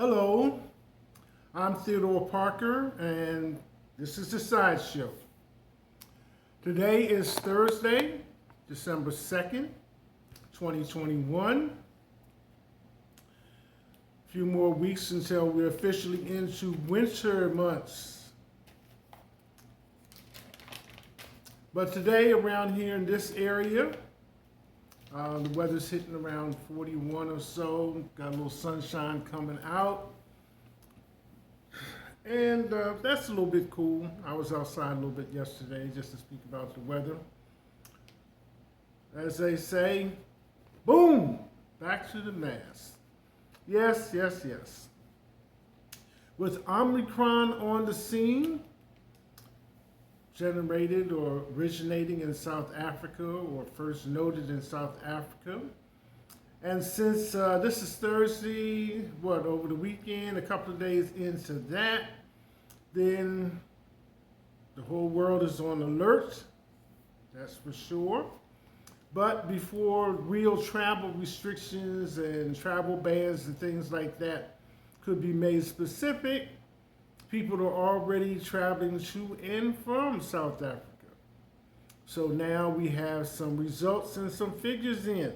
Hello, I'm Theodore Parker, and this is the Side Show. Today is Thursday, December 2nd, 2021. A few more weeks until we're officially into winter months. But today, around here in this area, the weather's hitting around 41 or so. Got a little sunshine coming out. And that's a little bit cool. I was outside a little bit yesterday just to speak about the weather. As they say, boom, back to the mask. Yes, yes, yes. With Omicron on the scene, generated or originating in South Africa or first noted in South Africa. And since this is Thursday, over the weekend, a couple of days into that, then the whole world is on alert, that's for sure. But before real travel restrictions and travel bans and things like that could be made specific, people are already traveling to and from South Africa. So now we have some results and some figures in,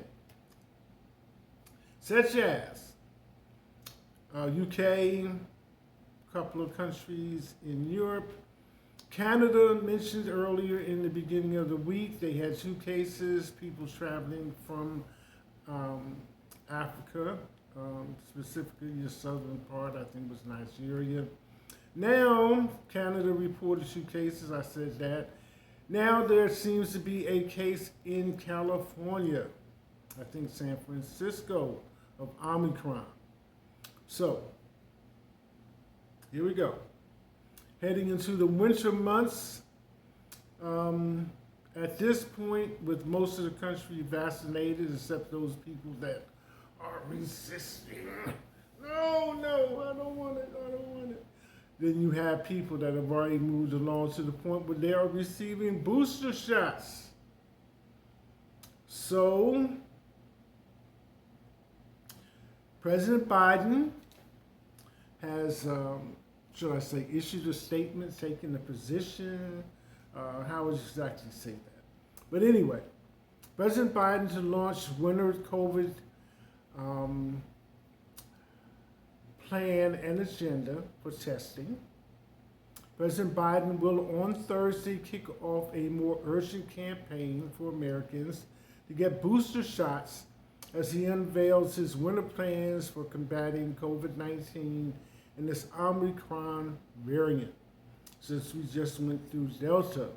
such as UK, a couple of countries in Europe. Canada, mentioned earlier in the beginning of the week, they had 2 cases, people traveling from Africa, specifically the southern part, I think was Nigeria. Now, Canada reported 2 cases, I said that. Now there seems to be a case in California, I think San Francisco, of Omicron. So, here we go. Heading into the winter months, at this point, with most of the country vaccinated, except those people that are resisting. No, I don't want it. Then you have people that have already moved along to the point where they are receiving booster shots. So, President Biden has, should I say, issued a statement, taken a position. How would you exactly say that? But anyway, President Biden to launch winter COVID plan and agenda for testing. President Biden will on Thursday kick off a more urgent campaign for Americans to get booster shots as he unveils his winter plans for combating COVID-19 and this Omicron variant, since we just went through Delta.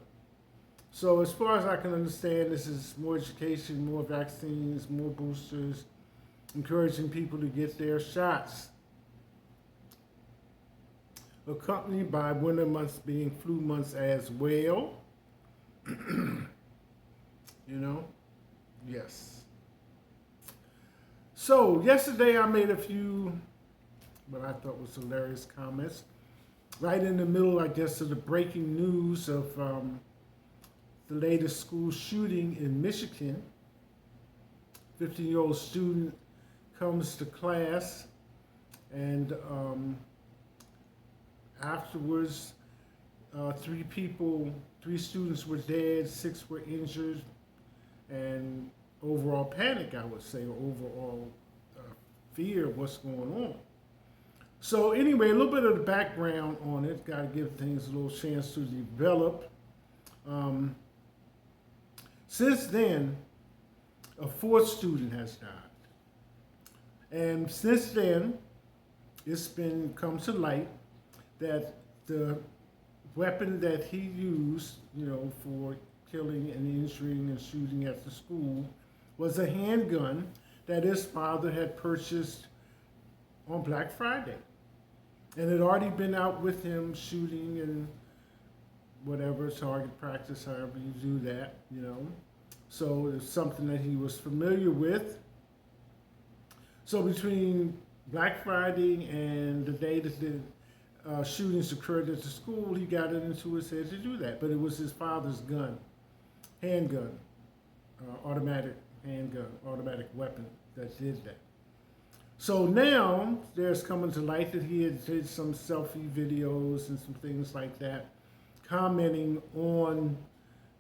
So as far as I can understand, this is more education, more vaccines, more boosters, encouraging people to get their shots. Accompanied by winter months being flu months as well. Yes. So yesterday I made a few, what I thought was hilarious comments, right in the middle, I guess, of the breaking news of the latest school shooting in Michigan. 15-year-old student comes to class and afterwards, 3 students were dead, 6 were injured, and overall panic, I would say, or overall fear of what's going on. So anyway, a little bit of the background on it. Got to give things a little chance to develop. Since then, a 4th student has died. And since then, it's come to light that the weapon that he used, for killing and injuring and shooting at the school was a handgun that his father had purchased on Black Friday. And had already been out with him shooting and whatever, target practice, however you do that, So it's something that he was familiar with. So between Black Friday and the day that the shootings occurred at the school, he got it into his head to do that. But it was his father's gun, handgun, automatic weapon that did that. So now there's coming to light that he had did some selfie videos and some things like that, commenting on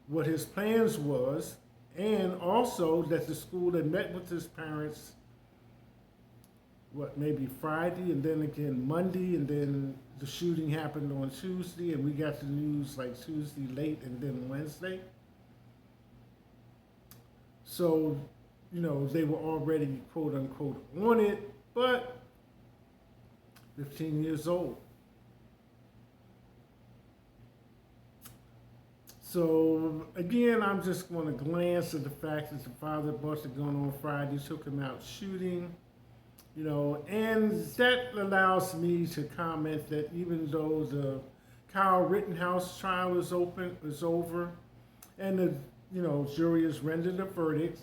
what his plans was, and also that the school had met with his parents, what, maybe Friday, and then again Monday, and then the shooting happened on Tuesday, and we got the news like Tuesday late and then Wednesday. So, they were already quote unquote on it, but 15 years old. So again, I'm just going to glance at the fact that the father bought the gun on Friday, took him out shooting, and that allows me to comment that even though the Kyle Rittenhouse trial is over, and the jury has rendered a verdict,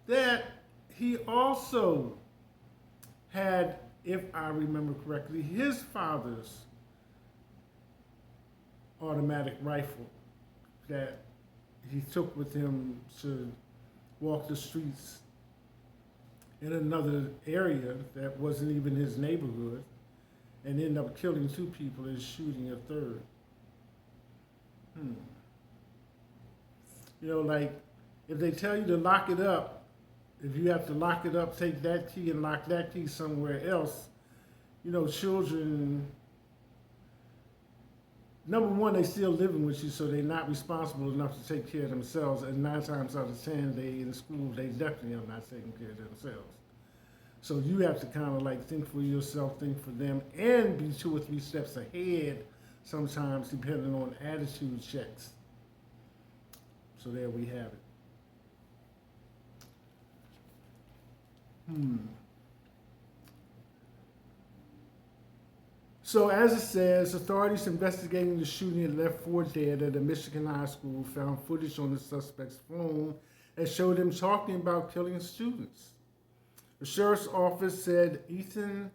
that he also had, if I remember correctly, his father's automatic rifle that he took with him to walk the streets in another area that wasn't even his neighborhood, and ended up killing 2 people and shooting a third. Like if they tell you to lock it up, if you have to lock it up, take that key and lock that key somewhere else, children, number one, they still living with you, so they're not responsible enough to take care of themselves. And 9 times out of 10, they in school, they definitely are not taking care of themselves. So you have to kind of like think for yourself, think for them, and be 2 or 3 steps ahead sometimes, depending on attitude checks. So there we have it. So as it says, authorities investigating the shooting that left 4 dead at a Michigan high school found footage on the suspect's phone that showed him talking about killing students. The sheriff's office said Ethan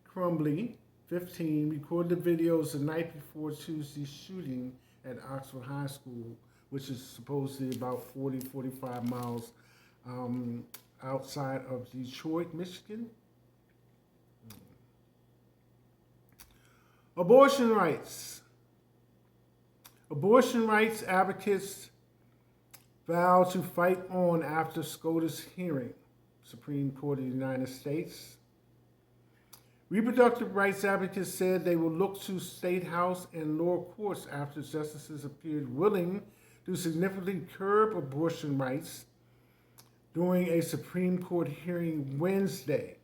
Crumbly, 15, recorded the videos the night before Tuesday's shooting at Oxford High School, which is supposedly about 45 miles outside of Detroit, Michigan. Abortion rights. Abortion rights advocates vow to fight on after SCOTUS hearing, Supreme Court of the United States. Reproductive rights advocates said they will look to state house and lower courts after justices appeared willing to significantly curb abortion rights during a Supreme Court hearing Wednesday.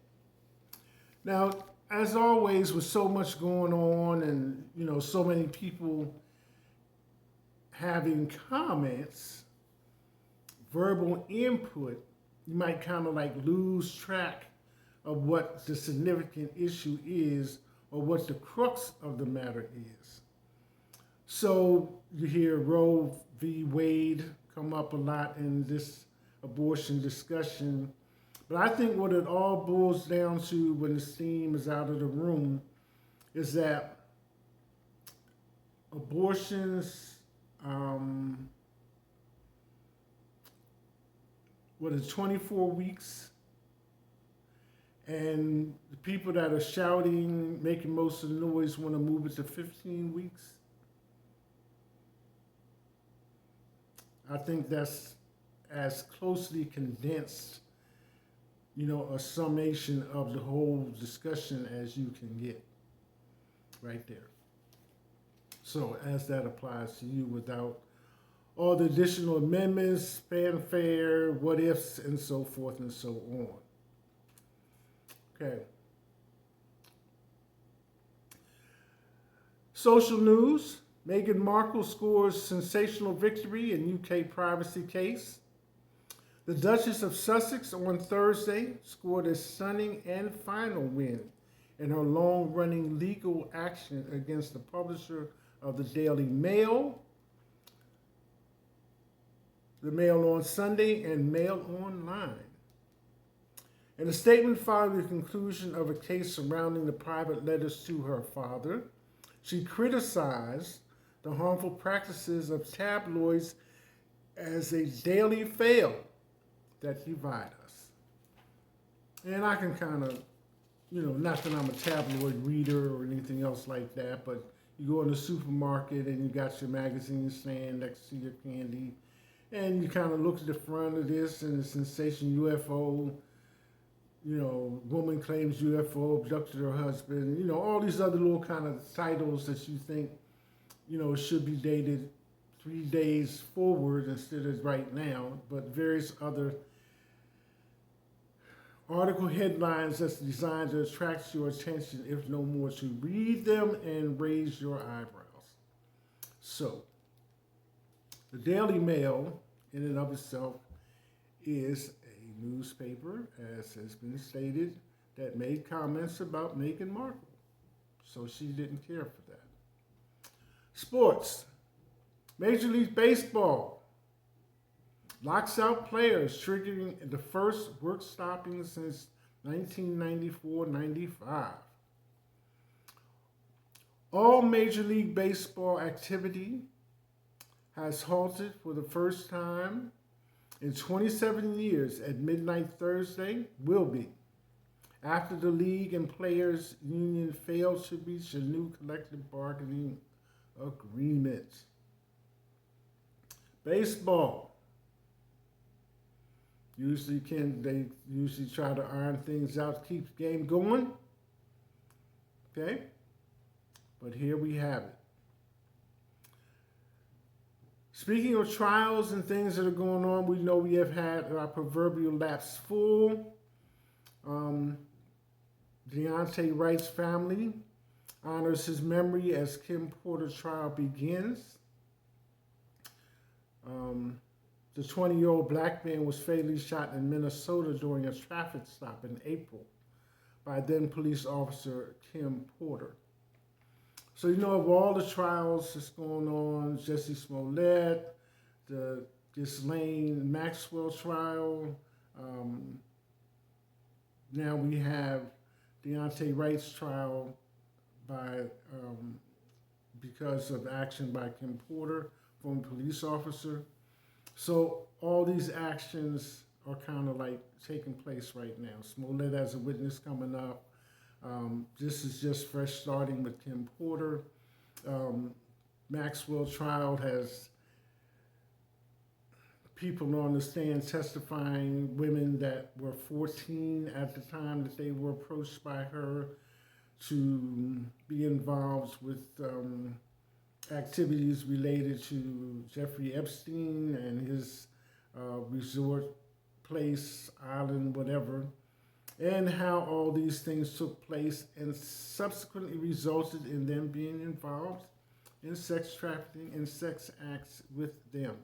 Now, as always, with so much going on and, so many people having comments, verbal input, you might kind of like lose track of what the significant issue is or what the crux of the matter is. So you hear Roe v. Wade come up a lot in this abortion discussion. But I think what it all boils down to when the steam is out of the room is that abortions, 24 weeks? And the people that are shouting, making most of the noise, want to move it to 15 weeks. I think that's as closely condensed, a summation of the whole discussion as you can get right there. So as that applies to you without all the additional amendments, fanfare, what ifs, and so forth and so on. Okay. Social news. Meghan Markle scores sensational victory in UK privacy case. The Duchess of Sussex on Thursday scored a stunning and final win in her long-running legal action against the publisher of the Daily Mail, the Mail on Sunday, and Mail Online. In a statement following the conclusion of a case surrounding the private letters to her father, she criticized the harmful practices of tabloids as a daily fail that divide us. And I can kind of not that I'm a tabloid reader or anything else like that, but you go in the supermarket and you got your magazine stand next to your candy, and you kind of look at the front of this and the sensation UFO, woman claims UFO abducted her husband, all these other little kind of titles that you think, should be dated 3 days forward instead of right now, but various other article headlines that's designed to attract your attention, if no more, to read them and raise your eyebrows. So, the Daily Mail, in and of itself, is a newspaper, as has been stated, that made comments about Meghan Markle. So she didn't care for that. Sports. Major League Baseball locks out players, triggering the first work stopping since 1994-95. All Major League Baseball activity has halted for the first time in 27 years at midnight Thursday, will be, after the league and players union failed to reach a new collective bargaining agreement. Baseball. They usually try to iron things out, keep the game going. Okay? But here we have it. Speaking of trials and things that are going on, we know we have had our proverbial laps full. Deontay Wright's family honors his memory as Kim Porter's trial begins. The 20-year-old black man was fatally shot in Minnesota during a traffic stop in April by then police officer Kim Porter. So of all the trials that's going on, Jesse Smollett, the Ghislaine Maxwell trial, now we have Deontay Wright's trial because of action by Kim Porter, former police officer. So all these actions are kind of like taking place right now. Smollett has a witness coming up. This is just fresh starting with Kim Porter. Maxwell trial has people on the stand testifying, women that were 14 at the time that they were approached by her to be involved with activities related to Jeffrey Epstein and his resort place, island, whatever, and how all these things took place and subsequently resulted in them being involved in sex trafficking and sex acts with them.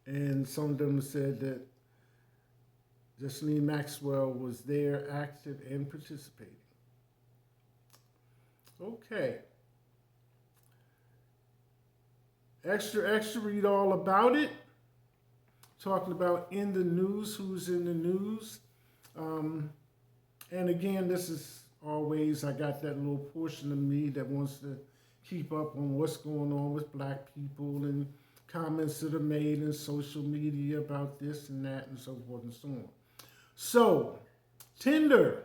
And some of them said that Ghislaine Maxwell was there, active and participating. Okay. Extra, read all about it. Talking about in the news, who's in the news. And again, this is always, I got that little portion of me that wants to keep up on what's going on with black people and comments that are made in social media about this and that and so forth and so on. So, Tinder